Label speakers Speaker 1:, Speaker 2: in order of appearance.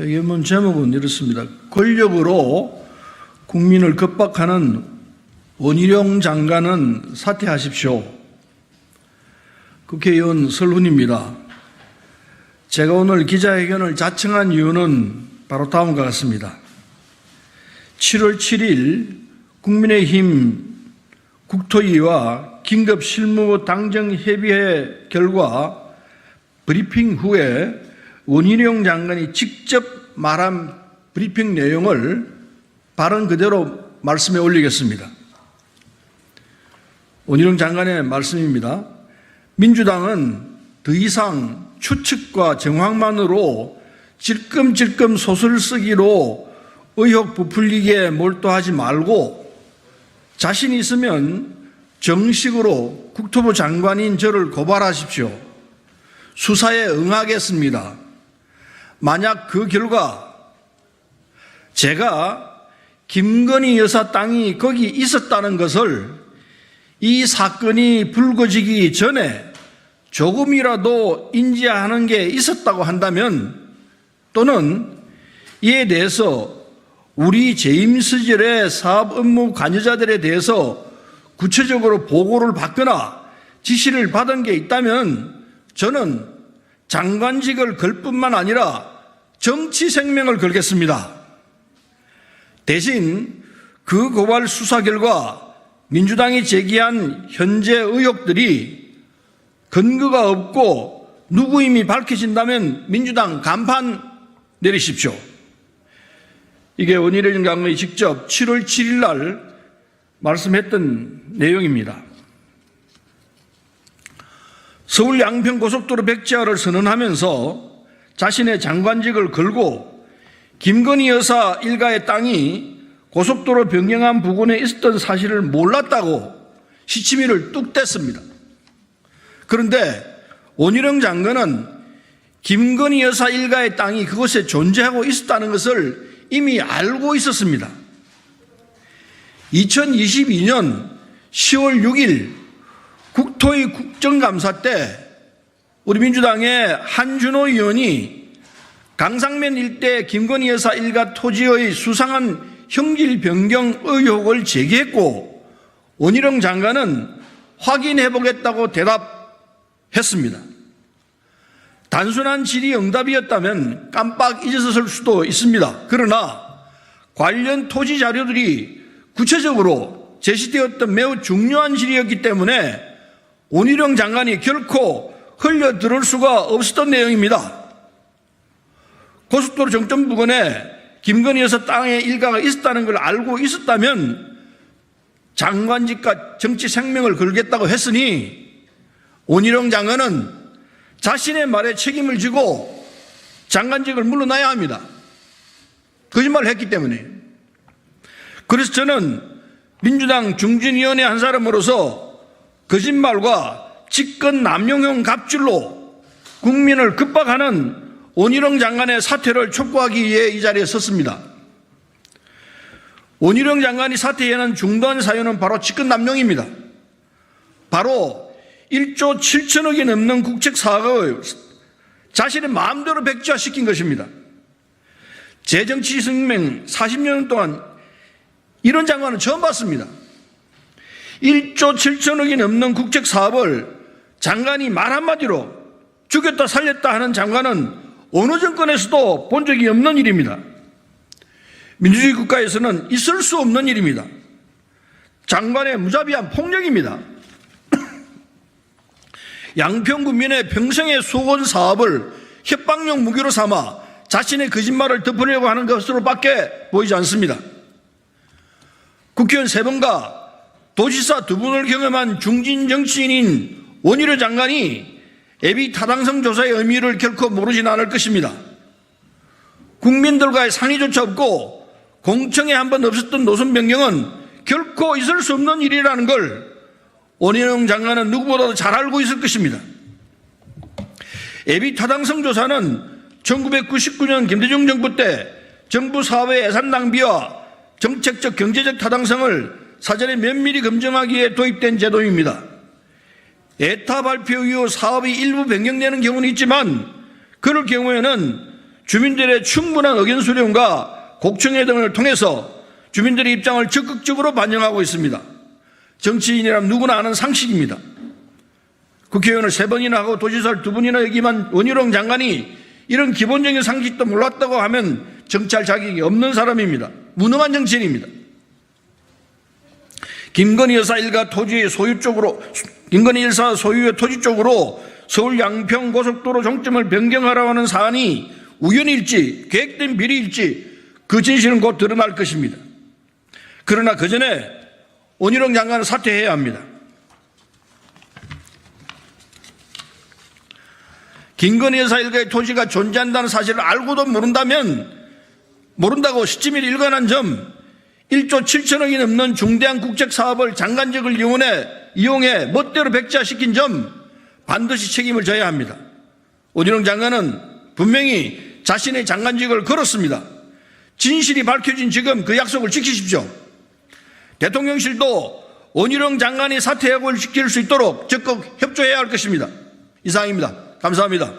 Speaker 1: 회견문 제목은 이렇습니다. 권력으로 국민을 겁박하는 원희룡 장관은 사퇴하십시오. 국회의원 설훈입니다. 제가 오늘 기자회견을 자청한 이유는 바로 다음과 같습니다. 7월 7일 국민의힘 국토위와 긴급실무 당정협의회 결과 브리핑 후에 원희룡 장관이 직접 말한 브리핑 내용을 발언 그대로 말씀에 올리겠습니다. 원희룡 장관의 말씀입니다. 민주당은 더 이상 추측과 정황만으로 질끔질끔 소설 쓰기로 의혹 부풀리기에 몰두하지 말고 자신 있으면 정식으로 국토부 장관인 저를 고발하십시오. 수사에 응하겠습니다. 만약 그 결과 제가 김건희 여사 땅이 거기 있었다는 것을 이 사건이 불거지기 전에 조금이라도 인지하는 게 있었다고 한다면, 또는 이에 대해서 우리 재임 시절의 사업 업무 관여자들에 대해서 구체적으로 보고를 받거나 지시를 받은 게 있다면 저는 장관직을 걸 뿐만 아니라 정치 생명을 걸겠습니다. 대신 그 고발 수사 결과 민주당이 제기한 현재 의혹들이 근거가 없고 누구임이 밝혀진다면 민주당 간판 내리십시오. 이게 원희룡 장관이 직접 7월 7일 날 말씀했던 내용입니다. 서울 양평고속도로 백지화를 선언하면서 자신의 장관직을 걸고 김건희 여사 일가의 땅이 고속도로 변경한 부근에 있었던 사실을 몰랐다고 시치미를 뚝 뗐습니다. 그런데 원희룡 장관은 김건희 여사 일가의 땅이 그곳에 존재하고 있었다는 것을 이미 알고 있었습니다. 2022년 10월 6일 국토위 국정감사 때 우리 민주당의 한준호 의원이 강상면 일대 김건희 여사 일가 토지의 수상한 형질 변경 의혹을 제기했고 원희룡 장관은 확인해 보겠다고 대답했습니다. 단순한 질의응답이었다면 깜빡 잊었을 수도 있습니다. 그러나 관련 토지 자료들이 구체적으로 제시되었던 매우 중요한 질의였기 때문에 원희룡 장관이 결코 흘려들을 수가 없었던 내용입니다. 고속도로 정점 부근에 김건희 여사 땅의 일가가 있었다는 걸 알고 있었다면 장관직과 정치 생명을 걸겠다고 했으니 원희룡 장관은 자신의 말에 책임을 지고 장관직을 물러나야 합니다. 거짓말을 했기 때문에. 그래서 저는 민주당 중진위원회 한 사람으로서 거짓말과 직권 남용형 갑질로 국민을 급박하는 원희룡 장관의 사퇴를 촉구하기 위해 이 자리에 섰습니다. 원희룡 장관이 사퇴하는 중도한 사유는 바로 직권 남용입니다. 바로 1조 7천억이 넘는 국책 사업을 자신의 마음대로 백지화시킨 것입니다. 제 정치 생명 40년 동안 이런 장관은 처음 봤습니다. 1조 7천억이 넘는 국책 사업을 장관이 말 한마디로 죽였다 살렸다 하는 장관은 어느 정권에서도 본 적이 없는 일입니다. 민주주의 국가에서는 있을 수 없는 일입니다. 장관의 무자비한 폭력입니다. 양평 군민의 평생의 수건 사업을 협박용 무기로 삼아 자신의 거짓말을 덮으려고 하는 것으로밖에 보이지 않습니다. 국회의원 3번과 도지사 2분을 경험한 중진 정치인인 원희룡 장관이 예비 타당성 조사의 의미를 결코 모르진 않을 것입니다. 국민들과의 상의조차 없고 공청회 한 번 없었던 노선 변경은 결코 있을 수 없는 일이라는 걸 원희룡 장관은 누구보다도 잘 알고 있을 것입니다. 예비 타당성 조사는 1999년 김대중 정부 때 정부 사업의 예산 낭비와 정책적 경제적 타당성을 사전에 면밀히 검증하기 위해 도입된 제도입니다. 에타 발표 이후 사업이 일부 변경되는 경우는 있지만 그럴 경우에는 주민들의 충분한 의견 수렴과 곡청회 등을 통해서 주민들의 입장을 적극적으로 반영하고 있습니다. 정치인이라면 누구나 아는 상식입니다. 국회의원을 3번이나 하고 도지사를 2번이나 역임한 원희룡 장관이 이런 기본적인 상식도 몰랐다고 하면 정치할 자격이 없는 사람입니다. 무능한 정치인입니다. 김건희 여사 일가 토지의 소유 쪽으로, 김건희 여사 소유의 토지 쪽으로 서울 양평 고속도로 종점을 변경하라고 하는 사안이 우연일지 계획된 비리일지 그 진실은 곧 드러날 것입니다. 그러나 그 전에 원희룡 장관은 사퇴해야 합니다. 김건희 여사 일가의 토지가 존재한다는 사실을 알고도 모른다고 시치미를 일관한 점, 1조 7천억이 넘는 중대한 국책사업을 장관직을 이용해 멋대로 백지화시킨 점 반드시 책임을 져야 합니다. 원희룡 장관은 분명히 자신의 장관직을 걸었습니다. 진실이 밝혀진 지금 그 약속을 지키십시오. 대통령실도 원희룡 장관이 사퇴하고 지킬 수 있도록 적극 협조해야 할 것입니다. 이상입니다. 감사합니다.